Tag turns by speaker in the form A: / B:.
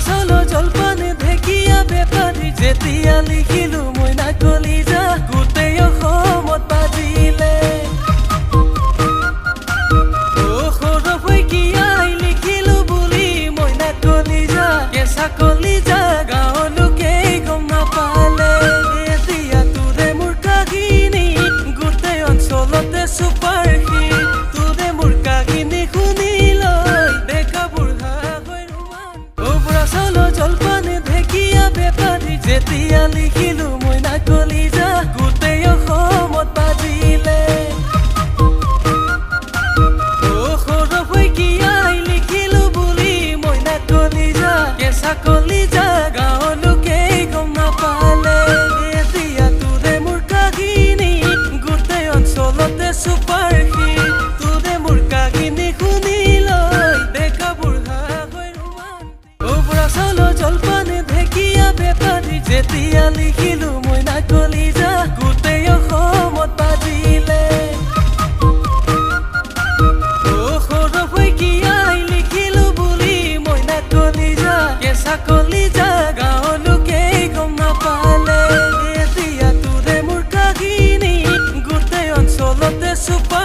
A: চলো জলপানে ঢেকীয়া বেপাৰী যেতিয়া লিখিলো মই না কলিজা গোটেই অসমত বাজিলে সৰফৈ কি আই লিখিলো বুলি মই না কলিজা কেঁচা কলিজা গাঁৱৰ লোকেই গম নাপালে এতিয়া তোৰে মোৰ কাহিনী গোটেই অঞ্চলতে চুপাৰ হিট তোৰে মোৰ কাহিনী শুনি লৈ ডেকা বুঢ়া হৈ চলো জলপানে ঢেকীয়া বেপাৰী যেতিয়া লিখিলো মই না কলিজা গোটেই অসমত বাজিলে সৰফৈ কি আই লিখিলো বুলি মই না কলিজা কেঁচা কলিজা গাঁৱৰ লোকেই গম নাপালে এতিয়া তোৰে মোৰ কাহিনী গোটেই অঞ্চলতে চুপাৰ হিট তোৰে মোৰ কাহিনী শুনি লৈ ডেকা বুঢ়া হৈ চলো জলপানে ঢেকীয়া বেপাৰী যেতিয়া লিখিলো মই না কলিজা গোটেই অসমত বাজিলে সৰফৈ কি আই লিখিলো বুলি মই না কলিজা কেঁচা কলিজা গাঁৱৰ লোকেই গম নাপালে এতিয়া তোৰে মোৰ কাহিনী গোটেই অঞ্চলতে চুপাৰ